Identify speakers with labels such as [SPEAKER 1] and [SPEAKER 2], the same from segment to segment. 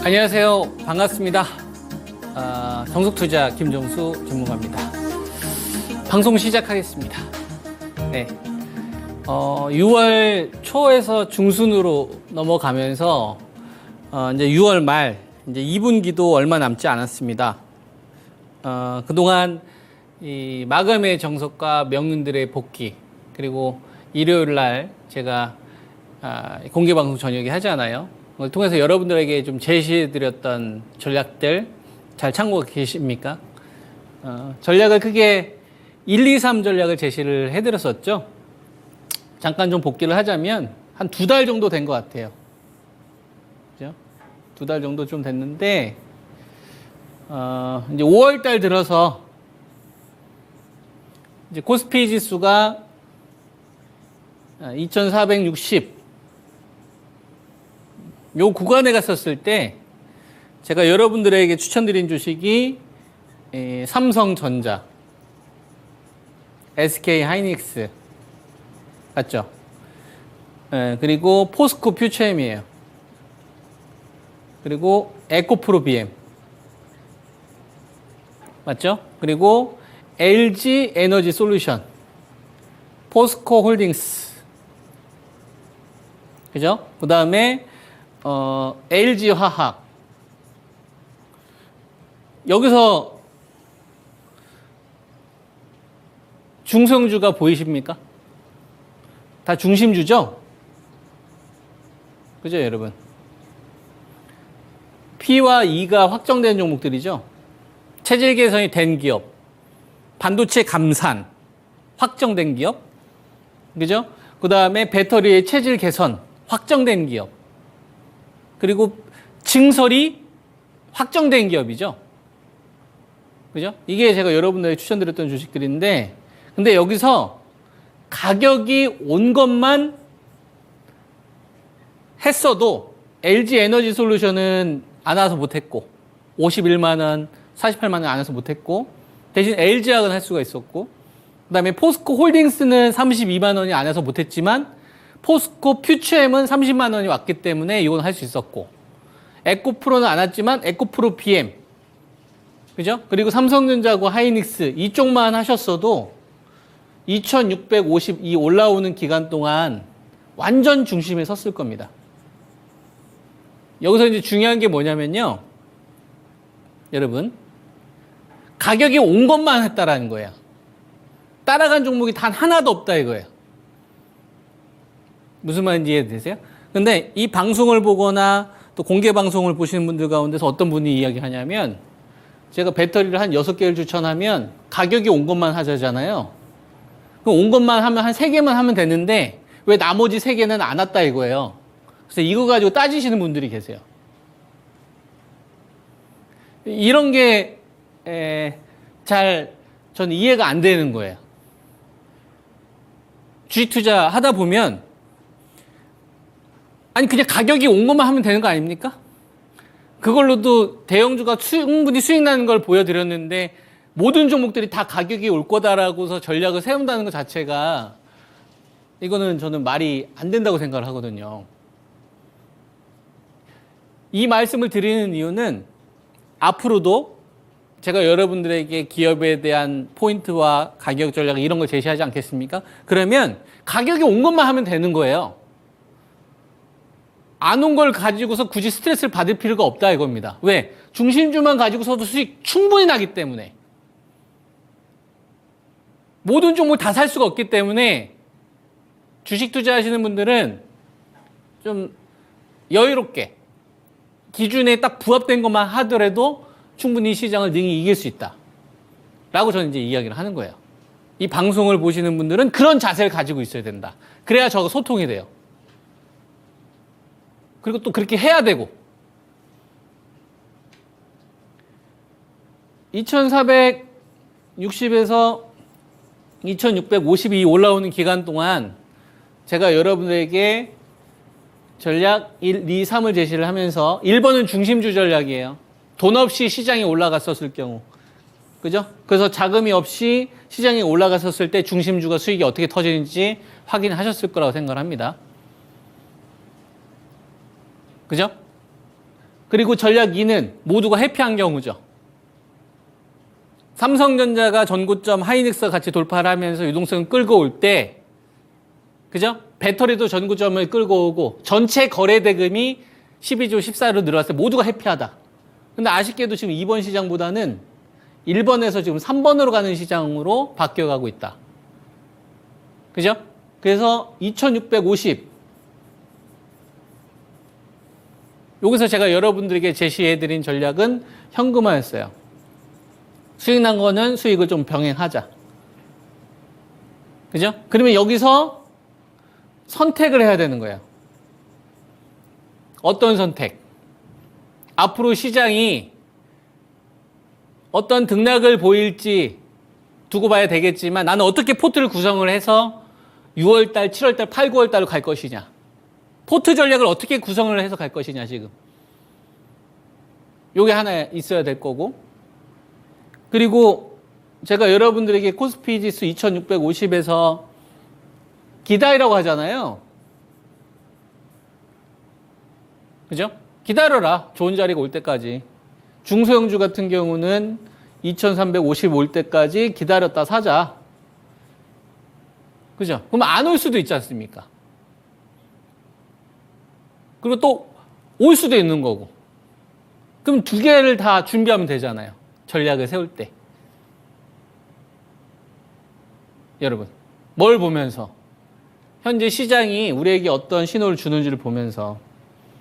[SPEAKER 1] 안녕하세요. 반갑습니다. 정석투자 김정수 전문가입니다. 방송 시작하겠습니다. 네. 6월 초에서 중순으로 넘어가면서 이제 6월 말 이제 2분기도 얼마 남지 않았습니다. 그동안 이 마감의 정석과 명륜들의 복귀, 그리고 일요일 날 제가 공개 방송 저녁에 하잖아요. 그걸 통해서 여러분들에게 좀 제시해드렸던 전략들 잘 참고가 계십니까? 전략을 크게 1, 2, 3 전략을 제시를 해드렸었죠. 잠깐 좀 복기를 하자면 한 2달 정도 된 것 같아요. 그죠? 2달 정도 좀 됐는데 이제 5월 달 들어서 이제 코스피 지수가 2460 요 구간에 갔었을 때 제가 여러분들에게 추천드린 주식이 삼성전자, SK하이닉스 맞죠? 그리고 포스코 퓨처엠이에요. 그리고 에코프로 BM 맞죠? 그리고 LG 에너지 솔루션, 포스코 홀딩스 그죠? 그 다음에 LG 화학. 여기서 중성주가 보이십니까? 다 중심주죠? 그죠, 여러분? P와 E가 확정된 종목들이죠? 체질 개선이 된 기업, 반도체 감산, 확정된 기업, 그죠? 그 다음에 배터리의 체질 개선, 확정된 기업. 그리고 증설이 확정된 기업이죠. 그죠? 이게 제가 여러분들에게 추천드렸던 주식들인데, 근데 여기서 가격이 온 것만 했어도 LG 에너지 솔루션은 안 와서 못했고, 51만원, 48만원 안 와서 못했고, 대신 LG화학은 할 수가 있었고, 그 다음에 포스코 홀딩스는 32만원이 안 와서 못했지만, 포스코 퓨처엠은 30만 원이 왔기 때문에 이건 할 수 있었고, 에코프로는 안 왔지만 에코프로 BM, 그죠? 그리고 삼성전자하고 하이닉스 이쪽만 하셨어도 2652 올라오는 기간 동안 완전 중심에 섰을 겁니다. 여기서 이제 중요한 게 뭐냐면요, 여러분, 가격이 온 것만 했다라는 거예요. 따라간 종목이 단 하나도 없다 이거예요. 무슨 말인지 이해되세요? 근데 이 방송을 보거나 또 공개 방송을 보시는 분들 가운데서 어떤 분이 이야기하냐면, 제가 배터리를 한 6개를 추천하면 가격이 온 것만 하자잖아요. 그럼 온 것만 하면 한 3개만 하면 되는데 왜 나머지 3개는 안 왔다 이거예요. 그래서 이거 가지고 따지시는 분들이 계세요. 이런 게 잘 저는 이해가 안 되는 거예요. 주식 투자 하다 보면 아니 그냥 가격이 온 것만 하면 되는 거 아닙니까? 그걸로도 대형주가 충분히 수익 나는 걸 보여드렸는데, 모든 종목들이 다 가격이 올 거다라고서 전략을 세운다는 것 자체가, 이거는 저는 말이 안 된다고 생각을 하거든요. 이 말씀을 드리는 이유는 앞으로도 제가 여러분들에게 기업에 대한 포인트와 가격 전략 이런 걸 제시하지 않겠습니까? 그러면 가격이 온 것만 하면 되는 거예요. 안 온 걸 가지고서 굳이 스트레스를 받을 필요가 없다 이겁니다. 왜? 중심주만 가지고서도 수익 충분히 나기 때문에. 모든 종목을 다 살 수가 없기 때문에 주식 투자하시는 분들은 좀 여유롭게 기준에 딱 부합된 것만 하더라도 충분히 시장을 능히 이길 수 있다 라고 저는 이제 이야기를 하는 거예요. 이 방송을 보시는 분들은 그런 자세를 가지고 있어야 된다. 그래야 저거 소통이 돼요. 그리고 또 그렇게 해야 되고, 2460에서 2652 올라오는 기간 동안 제가 여러분에게 전략 1, 2, 3을 제시를 하면서 1번은 중심주 전략이에요. 돈 없이 시장이 올라갔었을 경우, 그죠? 그래서 자금이 없이 시장이 올라갔었을 때 중심주가 수익이 어떻게 터지는지 확인하셨을 거라고 생각을 합니다. 그죠? 그리고 전략 2는 모두가 해피한 경우죠. 삼성전자가 전고점 하이닉스와 같이 돌파를 하면서 유동성을 끌고 올 때, 그죠? 배터리도 전고점을 끌고 오고 전체 거래 대금이 12조 14로 늘어났을 때 모두가 해피하다. 근데 아쉽게도 지금 2번 시장보다는 1번에서 지금 3번으로 가는 시장으로 바뀌어가고 있다. 그죠? 그래서 2650. 여기서 제가 여러분들에게 제시해드린 전략은 현금화였어요. 수익 난 거는 수익을 좀 병행하자. 그죠? 그러면 여기서 선택을 해야 되는 거예요. 어떤 선택? 앞으로 시장이 어떤 등락을 보일지 두고 봐야 되겠지만 나는 어떻게 포트를 구성을 해서 6월달, 7월달, 8, 9월달로 갈 것이냐. 포트 전략을 어떻게 구성을 해서 갈 것이냐 지금. 요게 하나 있어야 될 거고. 그리고 제가 여러분들에게 코스피 지수 2650에서 기다리라고 하잖아요. 그죠? 기다려라. 좋은 자리가 올 때까지. 중소형주 같은 경우는 2350 올 때까지 기다렸다 사자. 그죠? 그럼 안 올 수도 있지 않습니까? 그리고 또 올 수도 있는 거고. 그럼 두 개를 다 준비하면 되잖아요. 전략을 세울 때. 여러분, 뭘 보면서? 현재 시장이 우리에게 어떤 신호를 주는지를 보면서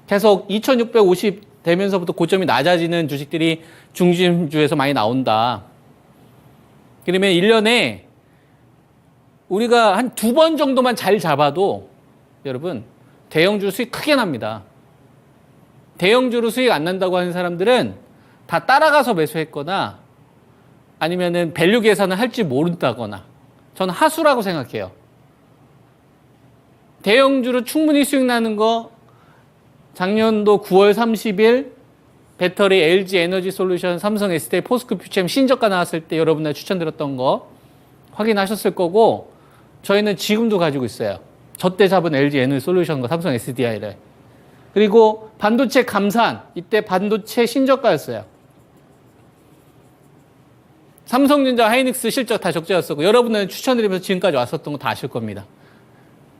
[SPEAKER 1] 계속 2650 되면서부터 고점이 낮아지는 주식들이 중심주에서 많이 나온다. 그러면 1년에 우리가 한 2번 정도만 잘 잡아도 여러분 대형주 수익 크게 납니다. 대형주로 수익 안 난다고 하는 사람들은 다 따라가서 매수했거나 아니면은 밸류 계산을 할지 모른다거나 저는 하수라고 생각해요. 대형주로 충분히 수익 나는 거 작년도 9월 30일 배터리 LG 에너지 솔루션, 삼성 SDI, 포스코 퓨처엠 신저가 나왔을 때 여러분들 추천드렸던 거 확인하셨을 거고 저희는 지금도 가지고 있어요. 저 때 잡은 LG 에너지 솔루션과 삼성 SDI를. 그리고 반도체 감산, 이때 반도체 신저가였어요. 삼성전자, 하이닉스 실적 다 적자였었고 여러분들은 추천드리면서 지금까지 왔었던 거 다 아실 겁니다.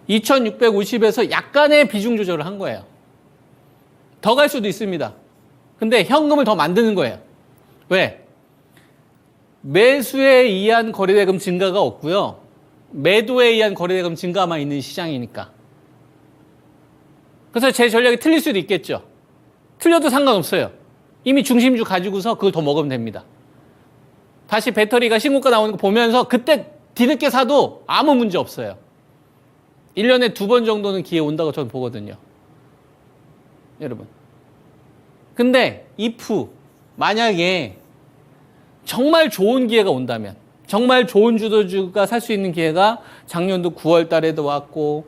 [SPEAKER 1] 2650에서 약간의 비중 조절을 한 거예요. 더 갈 수도 있습니다. 근데 현금을 더 만드는 거예요. 왜? 매수에 의한 거래대금 증가가 없고요. 매도에 의한 거래대금 증가만 있는 시장이니까. 그래서 제 전략이 틀릴 수도 있겠죠. 틀려도 상관없어요. 이미 중심주 가지고서 그걸 더 먹으면 됩니다. 다시 배터리가 신고가 나오는 거 보면서 그때 뒤늦게 사도 아무 문제 없어요. 1년에 2번 정도는 기회 온다고 저는 보거든요. 여러분. 근데 if 만약에 정말 좋은 기회가 온다면 정말 좋은 주도주가 살 수 있는 기회가 작년도 9월 달에도 왔고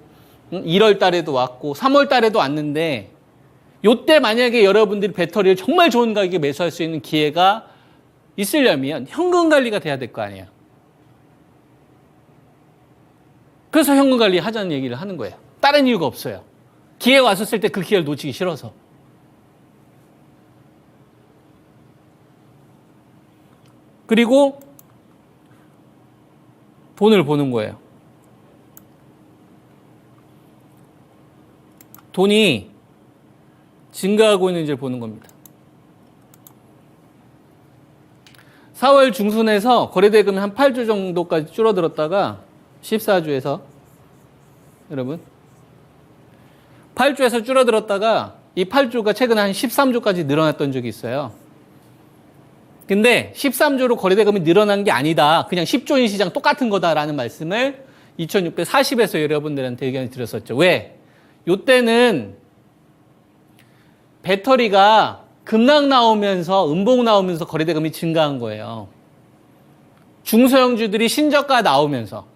[SPEAKER 1] 1월 달에도 왔고 3월 달에도 왔는데 요때 만약에 여러분들이 배터리를 정말 좋은 가격에 매수할 수 있는 기회가 있으려면 현금 관리가 돼야 될 거 아니에요. 그래서 현금 관리 하자는 얘기를 하는 거예요. 다른 이유가 없어요. 기회 왔었을 때 그 기회를 놓치기 싫어서. 그리고 돈을 보는 거예요. 돈이 증가하고 있는지를 보는 겁니다. 4월 중순에서 거래대금이 한 8조 정도까지 줄어들었다가 14주에서 여러분 8조에서 줄어들었다가 이 8조가 최근에 한 13조까지 늘어났던 적이 있어요. 근데 13조로 거래대금이 늘어난 게 아니다. 그냥 10조인 시장 똑같은 거다라는 말씀을 2640에서 여러분들한테 의견을 드렸었죠. 왜? 요때는 배터리가 급락 나오면서 음봉 나오면서 거래대금이 증가한 거예요. 중소형주들이 신저가 나오면서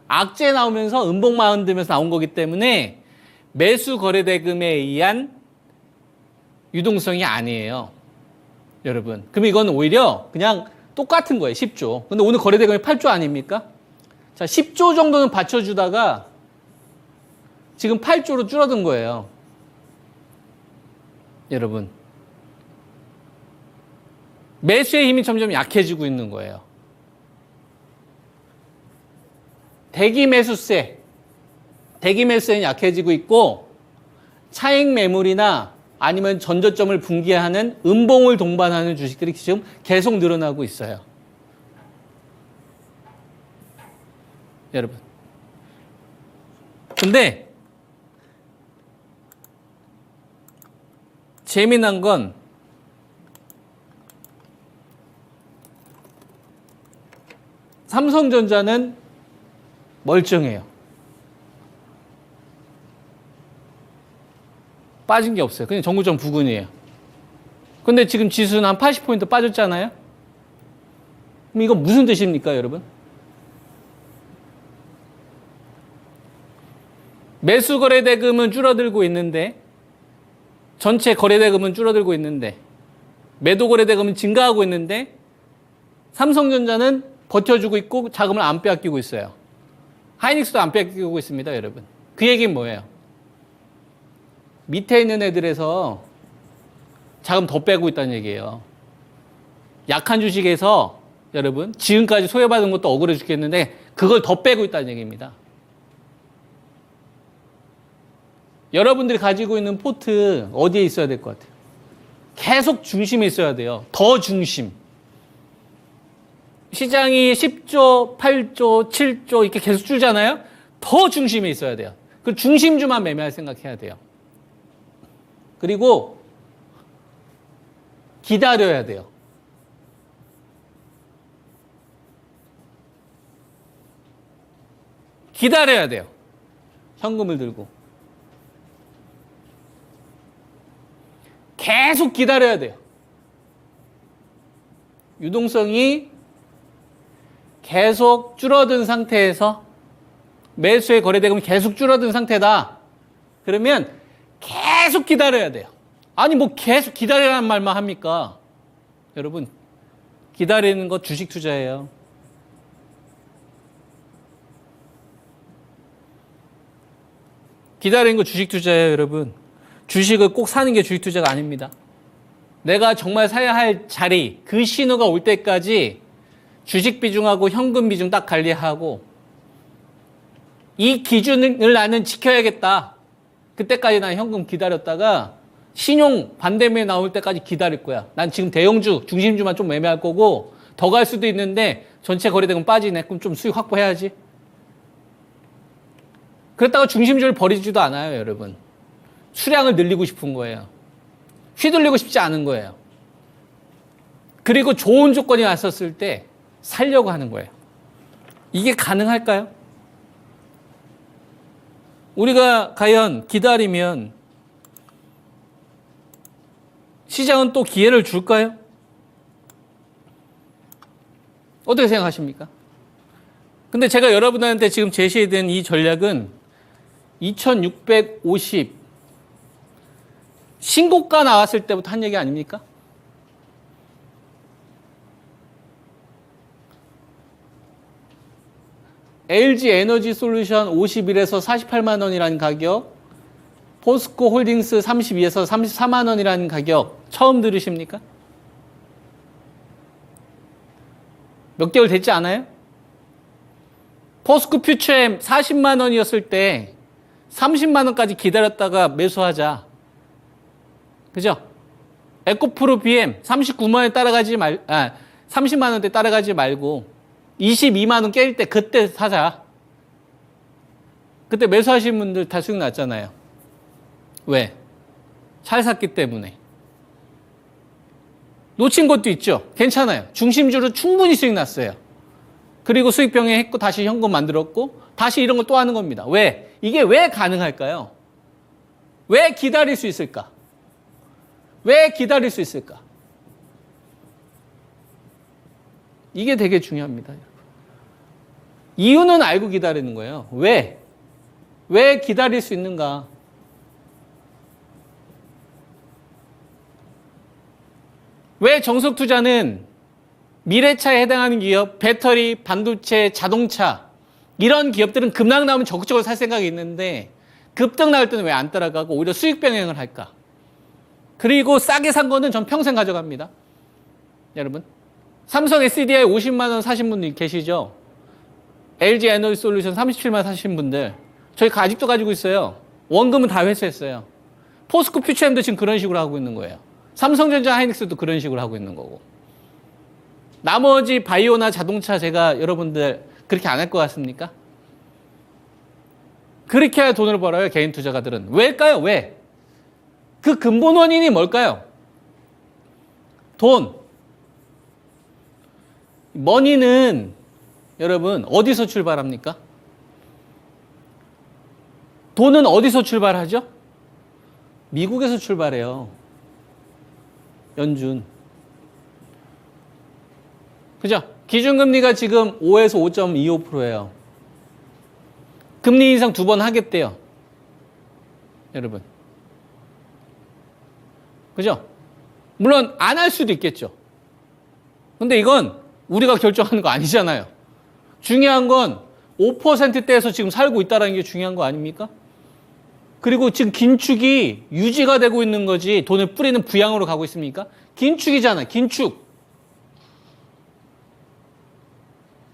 [SPEAKER 1] 악재 나오면서 음봉 만들면서 나온 거기 때문에 매수 거래대금에 의한 유동성이 아니에요. 여러분. 그럼 이건 오히려 그냥 똑같은 거예요. 10조. 근데 오늘 거래대금이 8조 아닙니까? 자, 10조 정도는 받쳐주다가 지금 8조로 줄어든 거예요. 여러분. 매수의 힘이 점점 약해지고 있는 거예요. 대기 매수세는 약해지고 있고, 차익 매물이나 아니면 전저점을 붕괴하는 음봉을 동반하는 주식들이 지금 계속 늘어나고 있어요. 여러분. 근데 재미난 건 삼성전자는 멀쩡해요. 빠진 게 없어요. 그냥 정구점 부근이에요. 근데 지금 지수는 한 80포인트 빠졌잖아요? 그럼 이거 무슨 뜻입니까, 여러분? 매수 거래대금은 줄어들고 있는데, 전체 거래대금은 줄어들고 있는데, 매도 거래대금은 증가하고 있는데, 삼성전자는 버텨주고 있고 자금을 안 빼앗기고 있어요. 하이닉스도 안 빼앗기고 있습니다, 여러분. 그 얘기는 뭐예요? 밑에 있는 애들에서 자금 더 빼고 있다는 얘기예요. 약한 주식에서 여러분 지금까지 소외받은 것도 억울해 죽겠는데 그걸 더 빼고 있다는 얘기입니다. 여러분들이 가지고 있는 포트 어디에 있어야 될 것 같아요? 계속 중심에 있어야 돼요. 더 중심. 시장이 10조, 8조, 7조 이렇게 계속 줄잖아요? 더 중심에 있어야 돼요. 그 중심주만 매매할 생각해야 돼요. 그리고 기다려야 돼요. 기다려야 돼요. 현금을 들고. 계속 기다려야 돼요. 유동성이 계속 줄어든 상태에서 매수의 거래대금이 계속 줄어든 상태다. 그러면 계속 기다려야 돼요. 아니 뭐 계속 기다리라는 말만 합니까? 여러분 기다리는 거 주식 투자예요. 기다리는 거 주식 투자예요, 여러분. 주식을 꼭 사는 게 주식 투자가 아닙니다. 내가 정말 사야 할 자리, 그 신호가 올 때까지 주식 비중하고 현금 비중 딱 관리하고 이 기준을 나는 지켜야겠다. 그때까지 난 현금 기다렸다가 신용 반대매매 나올 때까지 기다릴 거야. 난 지금 대형주, 중심주만 좀 매매할 거고 더 갈 수도 있는데 전체 거래대금 빠지네. 그럼 좀 수익 확보해야지. 그랬다가 중심주를 버리지도 않아요, 여러분. 수량을 늘리고 싶은 거예요. 휘둘리고 싶지 않은 거예요. 그리고 좋은 조건이 왔었을 때 살려고 하는 거예요. 이게 가능할까요? 우리가 과연 기다리면 시장은 또 기회를 줄까요? 어떻게 생각하십니까? 근데 제가 여러분한테 지금 제시해드린 이 전략은 2650 신고가 나왔을 때부터 한 얘기 아닙니까? LG 에너지 솔루션 51에서 48만 원이라는 가격, 포스코 홀딩스 32에서 34만 원이라는 가격 처음 들으십니까? 몇 개월 됐지 않아요? 포스코 퓨처엠 40만 원이었을 때 30만 원까지 기다렸다가 매수하자. 그죠? 에코프로 BM 39만 원에 따라가지 30만 원대 따라가지 말고 22만 원 깰 때 그때 사자. 그때 매수하신 분들 다 수익 났잖아요. 왜? 잘 샀기 때문에. 놓친 것도 있죠. 괜찮아요. 중심주로 충분히 수익 났어요. 그리고 수익 병행했고 다시 현금 만들었고 다시 이런 걸 또 하는 겁니다. 왜? 이게 왜 가능할까요? 왜 기다릴 수 있을까? 왜 기다릴 수 있을까? 이게 되게 중요합니다. 이유는 알고 기다리는 거예요. 왜? 왜 기다릴 수 있는가? 왜 정석 투자는 미래차에 해당하는 기업, 배터리, 반도체, 자동차 이런 기업들은 급락 나오면 적극적으로 살 생각이 있는데 급등 나올 때는 왜 안 따라가고 오히려 수익 병행을 할까? 그리고 싸게 산 거는 전 평생 가져갑니다. 여러분. 삼성 SDI 50만 원 사신 분들 계시죠? LG 에너지 솔루션 37만 원 사신 분들. 저희 아직도 가지고 있어요. 원금은 다 회수했어요. 포스코 퓨처엠도 지금 그런 식으로 하고 있는 거예요. 삼성전자 하이닉스도 그런 식으로 하고 있는 거고. 나머지 바이오나 자동차 제가 여러분들 그렇게 안 할 것 같습니까? 그렇게 해야 돈을 벌어요, 개인 투자가들은. 왜일까요? 왜? 그 근본 원인이 뭘까요? 돈. 머니는 여러분 어디서 출발합니까? 돈은 어디서 출발하죠? 미국에서 출발해요. 연준. 그죠? 기준금리가 지금 5에서 5.25%예요. 금리 인상 2번 하겠대요. 여러분. 그죠? 물론 안 할 수도 있겠죠. 근데 이건 우리가 결정하는 거 아니잖아요. 중요한 건 5%대에서 지금 살고 있다는 게 중요한 거 아닙니까? 그리고 지금 긴축이 유지가 되고 있는 거지 돈을 뿌리는 부양으로 가고 있습니까? 긴축이잖아요. 긴축.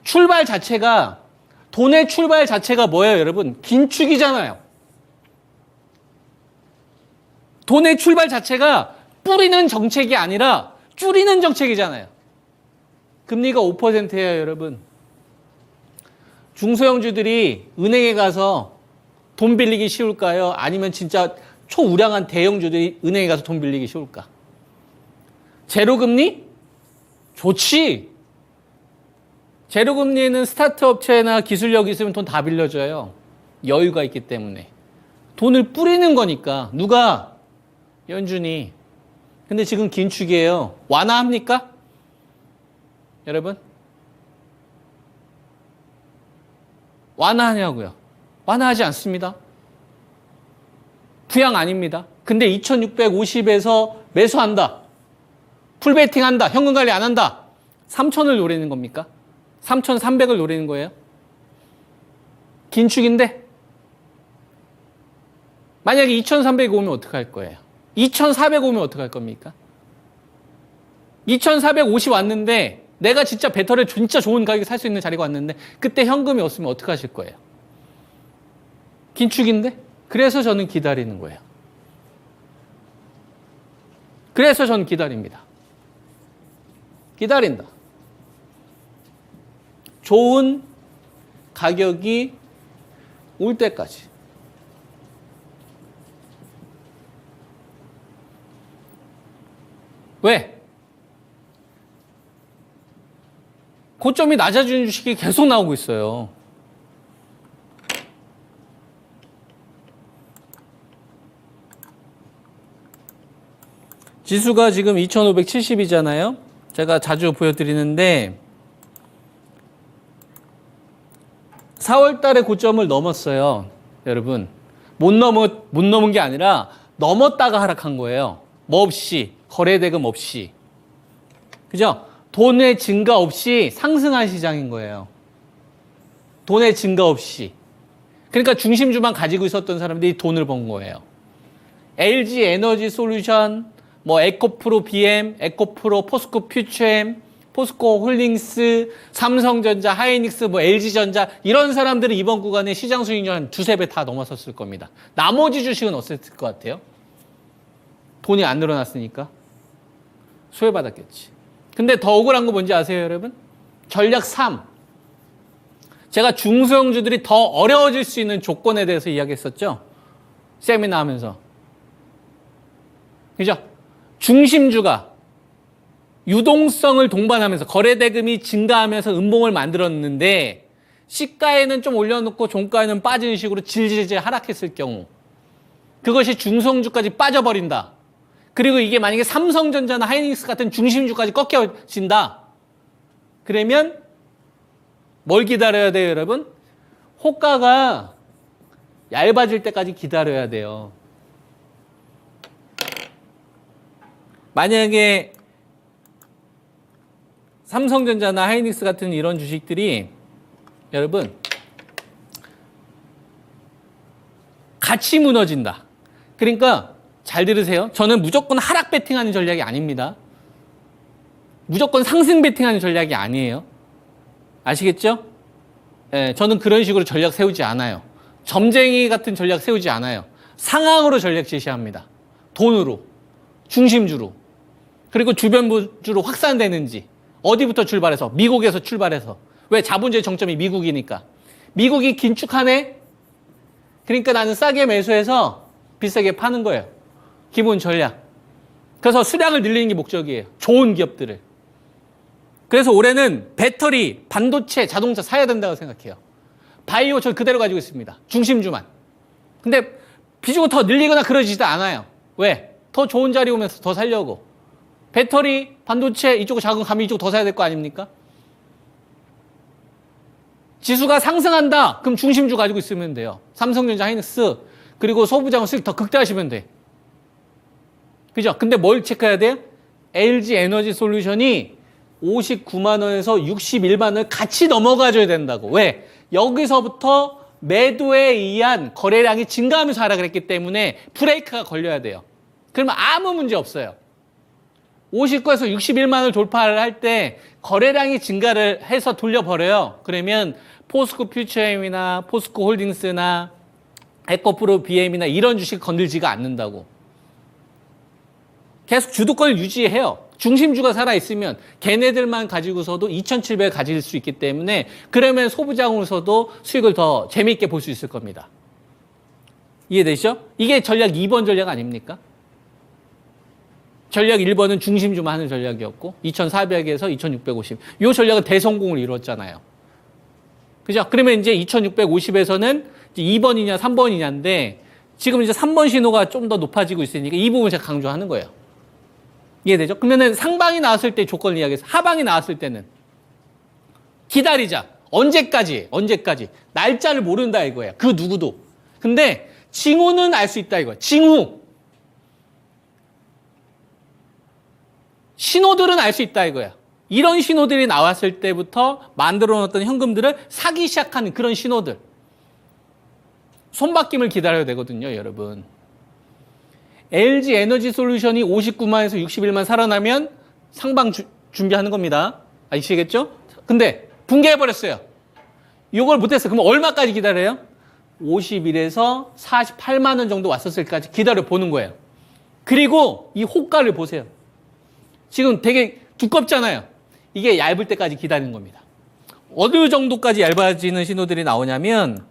[SPEAKER 1] 출발 자체가 돈의 출발 자체가 뭐예요, 여러분? 긴축이잖아요. 돈의 출발 자체가 뿌리는 정책이 아니라 줄이는 정책이잖아요. 금리가 5%예요, 여러분. 중소형주들이 은행에 가서 돈 빌리기 쉬울까요? 아니면 진짜 초우량한 대형주들이 은행에 가서 돈 빌리기 쉬울까? 제로금리? 좋지. 제로금리는 스타트 업체나 기술력이 있으면 돈 다 빌려줘요. 여유가 있기 때문에. 돈을 뿌리는 거니까. 누가? 연준이. 근데 지금 긴축이에요. 완화합니까? 여러분? 완화하냐고요? 완화하지 않습니다. 부양 아닙니다. 근데 2650에서 매수한다. 풀베팅 한다. 현금 관리 안 한다. 3000을 노리는 겁니까? 3300을 노리는 거예요? 긴축인데? 만약에 2300이 오면 어떡할 거예요? 2400 오면 어떡할 겁니까? 2450 왔는데 내가 진짜 배터리 진짜 좋은 가격에 살 수 있는 자리가 왔는데 그때 현금이 없으면 어떡하실 거예요? 긴축인데? 그래서 저는 기다리는 거예요. 그래서 저는 기다립니다. 기다린다. 좋은 가격이 올 때까지. 왜? 고점이 낮아지는 주식이 계속 나오고 있어요. 지수가 지금 2570이잖아요. 제가 자주 보여드리는데 4월 달에 고점을 넘었어요. 여러분. 못 넘은 게 아니라 넘었다가 하락한 거예요. 뭐 없이. 거래대금 없이. 그죠? 돈의 증가 없이 상승한 시장인 거예요. 돈의 증가 없이. 그러니까 중심주만 가지고 있었던 사람들이 돈을 번 거예요. LG 에너지 솔루션, 뭐 에코프로 BM, 에코프로, 포스코 퓨처엠, 포스코 홀딩스, 삼성전자, 하이닉스, 뭐 LG전자 이런 사람들은 이번 구간에 시장 수익률 한 2~3배 다 넘어섰을 겁니다. 나머지 주식은 어땠을 것 같아요? 돈이 안 늘어났으니까 수혜받았겠지. 근데 더 억울한 거 뭔지 아세요, 여러분? 전략 3. 제가 중소형주들이 더 어려워질 수 있는 조건에 대해서 이야기했었죠? 세미나 하면서. 그죠? 중심주가 유동성을 동반하면서 거래대금이 증가하면서 음봉을 만들었는데 시가에는 좀 올려놓고 종가에는 빠지는 식으로 질질질 하락했을 경우 그것이 중성주까지 빠져버린다. 그리고 이게 만약에 삼성전자나 하이닉스 같은 중심주까지 꺾여진다. 그러면 뭘 기다려야 돼요, 여러분? 호가가 얇아질 때까지 기다려야 돼요. 만약에 삼성전자나 하이닉스 같은 이런 주식들이 여러분 같이 무너진다. 그러니까 잘 들으세요. 저는 무조건 하락 베팅하는 전략이 아닙니다. 무조건 상승 베팅하는 전략이 아니에요. 아시겠죠? 예, 저는 그런 식으로 전략 세우지 않아요. 점쟁이 같은 전략 세우지 않아요. 상황으로 전략 제시합니다. 돈으로, 중심주로, 그리고 주변주로 확산되는지, 어디부터 출발해서, 미국에서 출발해서. 왜? 자본주의 정점이 미국이니까. 미국이 긴축하네? 그러니까 나는 싸게 매수해서 비싸게 파는 거예요. 기본 전략. 그래서 수량을 늘리는 게 목적이에요. 좋은 기업들을. 그래서 올해는 배터리, 반도체, 자동차 사야 된다고 생각해요. 바이오 저 그대로 가지고 있습니다. 중심주만. 근데 비중을 더 늘리거나 그러지도 않아요. 왜? 더 좋은 자리 오면서 더 살려고. 배터리, 반도체 이쪽으로 자금 가면 이쪽 더 사야 될 거 아닙니까? 지수가 상승한다. 그럼 중심주 가지고 있으면 돼요. 삼성전자, 하이닉스, 그리고 소부장은 수익 더 극대화하시면 돼. 그죠? 근데 뭘 체크해야 돼요? LG 에너지 솔루션이 59만 원에서 61만 원을 같이 넘어가줘야 된다고. 왜? 여기서부터 매도에 의한 거래량이 증가하면서 하라 그랬기 때문에 브레이크가 걸려야 돼요. 그러면 아무 문제 없어요. 59에서 61만 원을 돌파를 할 때 거래량이 증가를 해서 돌려버려요. 그러면 포스코 퓨처엠이나 포스코 홀딩스나 에코프로 BM이나 이런 주식 건들지가 않는다고. 계속 주도권을 유지해요. 중심주가 살아있으면 걔네들만 가지고서도 2,700 가질 수 있기 때문에 그러면 소부장으로서도 수익을 더 재미있게 볼 수 있을 겁니다. 이해되시죠? 이게 전략 2번 전략 아닙니까? 전략 1번은 중심주만 하는 전략이었고 2,400에서 2,650. 이 전략은 대성공을 이뤘잖아요. 그죠? 그러면 이제 2,650에서는 2번이냐 3번이냐인데 지금 이제 3번 신호가 좀 더 높아지고 있으니까 이 부분을 제가 강조하는 거예요. 이해되죠? 그러면은 상방이 나왔을 때 조건을 이야기해서 하방이 나왔을 때는 기다리자. 언제까지? 날짜를 모른다 이거예요. 그 누구도. 근데 징후는 알 수 있다 이거예요. 징후. 신호들은 알 수 있다 이거야. 이런 신호들이 나왔을 때부터 만들어 놓았던 현금들을 사기 시작하는 그런 신호들. 손바뀜을 기다려야 되거든요, 여러분. LG 에너지 솔루션이 59만에서 61만 살아나면 상방 준비하는 겁니다. 아시겠죠? 근데 붕괴해버렸어요. 이걸 못했어요. 그럼 얼마까지 기다려요? 51에서 48만 원 정도 왔었을까지 기다려 보는 거예요. 그리고 이 호가를 보세요. 지금 되게 두껍잖아요. 이게 얇을 때까지 기다리는 겁니다. 어느 정도까지 얇아지는 신호들이 나오냐면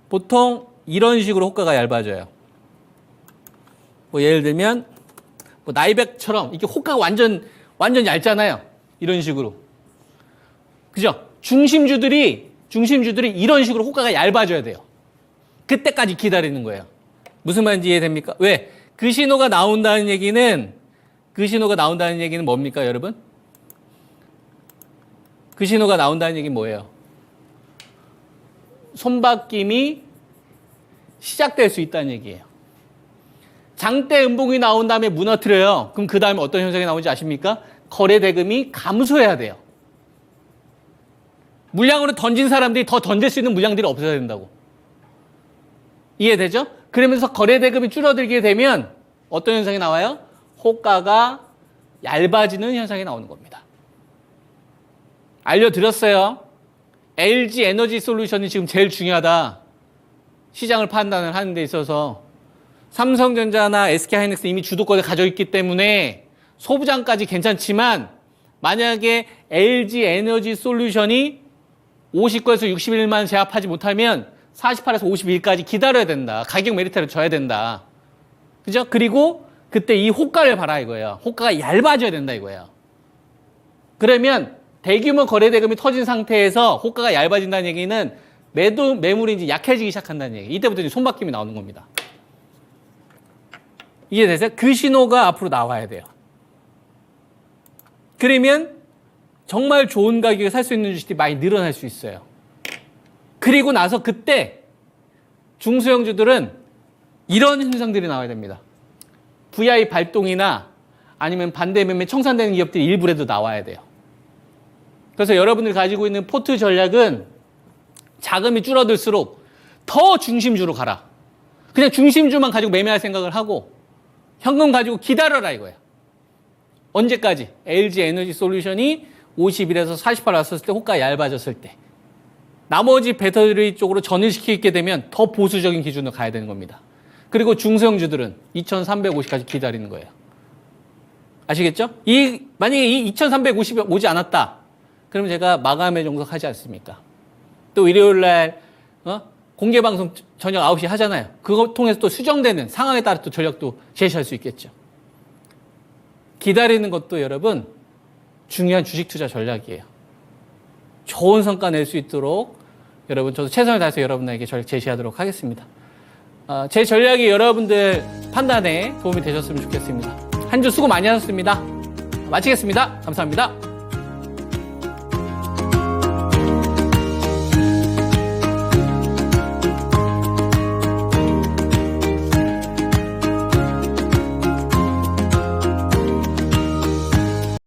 [SPEAKER 1] 보통 이런 식으로 호가가 얇아져요. 뭐 예를 들면 뭐 나이백처럼 이게 호가가 완전 얇잖아요. 이런 식으로. 그죠? 중심주들이 이런 식으로 호가가 얇아져야 돼요. 그때까지 기다리는 거예요. 무슨 말인지 이해됩니까? 왜? 그 신호가 나온다는 얘기는 뭡니까, 여러분? 그 신호가 나온다는 얘기는 뭐예요? 손바뀜이 시작될 수 있다는 얘기예요. 장대 음봉이 나온 다음에 무너뜨려요. 그럼 그 다음에 어떤 현상이 나오는지 아십니까? 거래 대금이 감소해야 돼요. 물량으로 던진 사람들이 더 던질 수 있는 물량들이 없어야 된다고. 이해되죠? 그러면서 거래 대금이 줄어들게 되면 어떤 현상이 나와요? 호가가 얇아지는 현상이 나오는 겁니다. 알려드렸어요. LG 에너지 솔루션이 지금 제일 중요하다. 시장을 판단을 하는 데 있어서 삼성전자나 SK하이닉스 이미 주도권을 가지고 있기 때문에 소부장까지 괜찮지만 만약에 LG 에너지 솔루션이 59에서 61만 제압하지 못하면 48에서 51까지 기다려야 된다. 가격 메리트를 줘야 된다. 그죠? 그리고 그때 이 호가를 봐라 이거예요. 호가가 얇아져야 된다 이거예요. 그러면 대규모 거래 대금이 터진 상태에서 호가가 얇아진다는 얘기는 매물이 이제 약해지기 시작한다는 얘기. 이때부터 이제 손바뀜이 나오는 겁니다. 이해되세요? 그 신호가 앞으로 나와야 돼요. 그러면 정말 좋은 가격에 살 수 있는 주식이 많이 늘어날 수 있어요. 그리고 나서 그때 중소형주들은 이런 현상들이 나와야 됩니다. VI 발동이나 아니면 반대 매매 청산되는 기업들이 일부라도 나와야 돼요. 그래서 여러분들이 가지고 있는 포트 전략은 자금이 줄어들수록 더 중심주로 가라. 그냥 중심주만 가지고 매매할 생각을 하고 현금 가지고 기다려라 이거예요. 언제까지? LG 에너지 솔루션이 51에서 48 왔었을 때, 호가 얇아졌을 때. 나머지 배터리 쪽으로 전환시키게 되면 더 보수적인 기준으로 가야 되는 겁니다. 그리고 중소형주들은 2350까지 기다리는 거예요. 아시겠죠? 만약에 이 2350이 오지 않았다. 그러면 제가 마감에 종속하지 않습니까? 또 일요일날 공개방송 저녁 9시 하잖아요. 그거 통해서 또 수정되는 상황에 따라 또 전략도 제시할 수 있겠죠. 기다리는 것도 여러분 중요한 주식 투자 전략이에요. 좋은 성과 낼 수 있도록 여러분 저도 최선을 다해서 여러분에게 전략 제시하도록 하겠습니다. 제 전략이 여러분들 판단에 도움이 되셨으면 좋겠습니다. 한 주 수고 많이 하셨습니다. 마치겠습니다. 감사합니다.